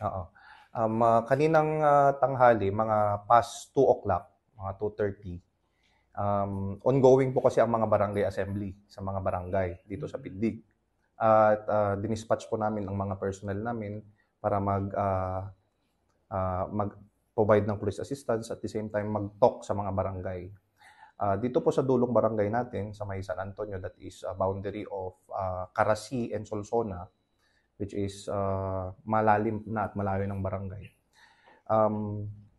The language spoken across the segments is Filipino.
Oo. Kaninang tanghali, mga past 2 o'clock, mga 2:30, ongoing po kasi ang mga barangay assembly sa mga barangay dito sa Pindig. At dinispatch po namin ang mga personnel namin para mag-provide ng police assistance at the same time mag-talk sa mga barangay. Dito po sa dulong barangay natin, sa may San Antonio, that is boundary of Carasi and Solsona, which is malalim na at malayo ng barangay.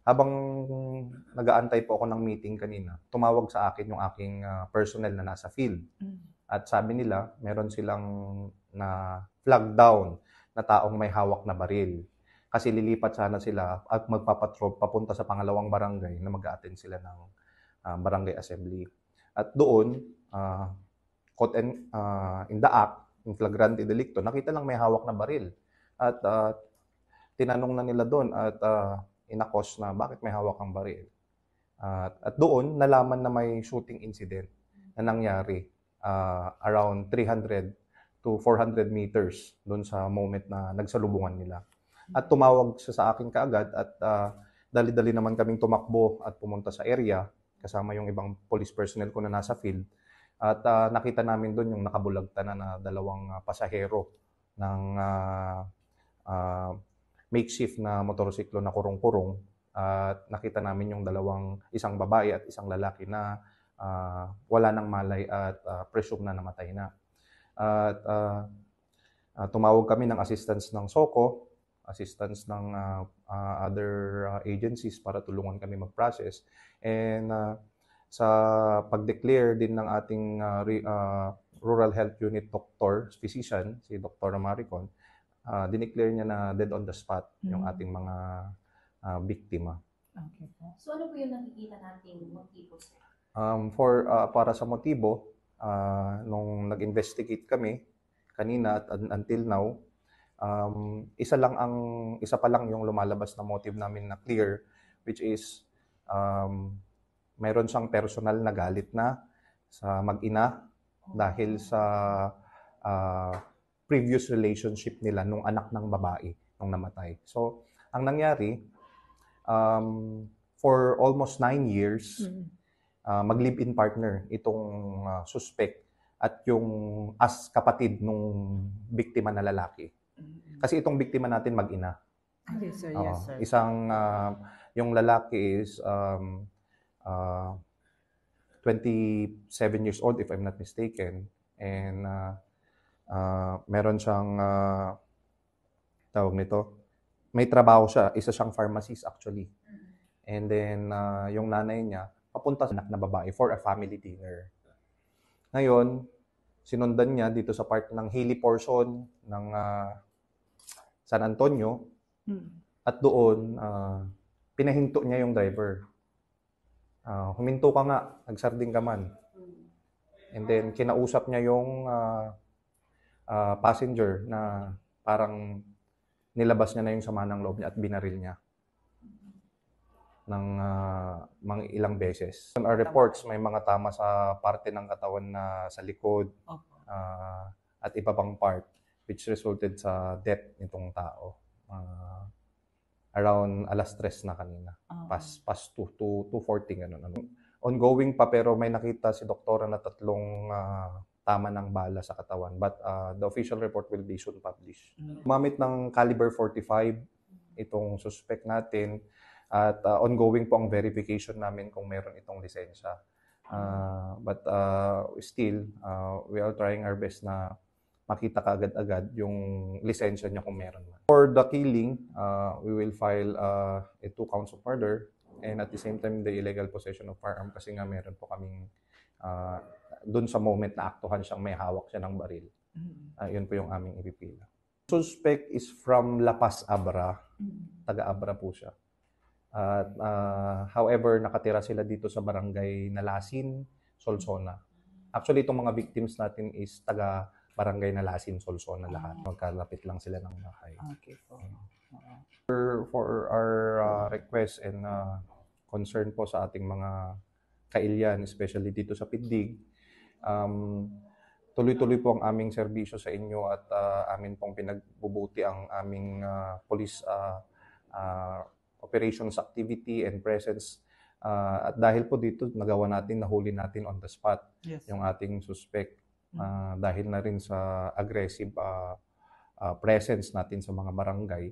Habang nag-aantay po ako ng meeting kanina, tumawag sa akin yung aking personnel na nasa field. At sabi nila, meron silang na flag down na taong may hawak na baril. Kasi lilipat sana sila at magpapatrol papunta sa pangalawang barangay na mag-a-attend sila ng barangay assembly. At doon, caught in the act, in flagrante delicto, nakita lang may hawak na baril. At tinanong na nila doon at inakos na bakit may hawak ang baril. At doon, nalaman na may shooting incident na nangyari around 300 to 400 meters doon sa moment na nagsalubungan nila. At tumawag siya sa akin kaagad at dali-dali naman kaming tumakbo at pumunta sa area kasama yung ibang police personnel ko na nasa field. At nakita namin doon yung nakabulagtan na dalawang pasahero ng makeshift na motorsiklo na kurong-kurong. At nakita namin yung isang babae at isang lalaki na wala nang malay at presume na namatay na. At tumawag kami ng assistance ng SOCO, assistance ng other agencies para tulungan kami mag-process. And sa pag-declare din ng ating Rural Health Unit Doctor, physician, si Dr. Maricon, dineclare niya na dead on the spot yung ating mga biktima. Okay po. So ano po yung nakikita nating motibo, sir? Para sa motibo, nung nag-investigate kami kanina at until now, isa pa lang yung lumalabas na motive namin na clear, which is meron siyang personal na galit na sa mag-ina dahil sa previous relationship nila nung anak ng babae nung namatay. So, ang nangyari, for almost 9 years, mag-live-in partner itong suspect at yung kapatid nung biktima na lalaki. Kasi itong biktima natin mag-ina. Yes, sir. Yes, sir. Yung lalaki is 27 years old, if I'm not mistaken. And meron siyang, tawag nito, may trabaho siya. Isa siyang pharmacist actually. And then, yung nanay niya, papunta sa anak na babae for a family dinner. Ngayon, sinundan niya dito sa part ng hilly portion ng San Antonio. At doon, pinahinto niya yung driver. Huminto ka nga, nagsarding ka man. And then, kinausap niya yung passenger na parang nilabas niya na yung sama ng loob niya at binaril niya ng mga ilang beses. On our reports, may mga tama sa parte ng katawan na sa likod at iba pang part which resulted sa death nitong tao. Around 3:00 na kanina. Past 2:40 ganun. Ongoing pa pero may nakita si doktora na 3 tama ng bala sa katawan. But the official report will be soon published. Gumamit ng caliber 45 itong suspect natin at ongoing po ang verification namin kung meron itong lisensya. But still, we are trying our best na makita kaagad-agad yung lisensya niya kung meron man. For the killing, we will file 2 counts of murder and at the same time the illegal possession of firearm kasi nga meron po kaming doon sa moment na aktuhan siyang may hawak siya ng baril. Yun po yung aming ipipila. Suspect is from La Paz, Abra. Taga-Abra po siya. However, nakatira sila dito sa barangay Nalasin, Solsona. Actually, itong mga victims natin is taga-barangay Nalasin, Solsona lahat. Magkalapit lang sila ng bahay. Okay po. For our request and concern po sa ating mga kailyan, especially dito sa Pindig, tuloy-tuloy po ang aming serbisyo sa inyo at amin pong pinagbubuti ang aming police operations activity and presence. At dahil po dito, nagawa natin, nahuli natin on the spot yung ating suspect. Dahil na rin sa aggressive presence natin sa mga barangay.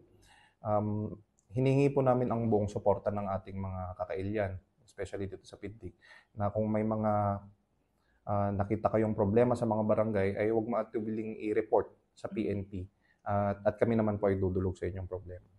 Hiningi po namin ang buong suporta ng ating mga kakailyan, especially dito sa Pintig, na kung may mga nakita kayong problema sa mga barangay, ay huwag maatubiling i-report sa PNP. At kami naman po ay dudulog sa inyong problema.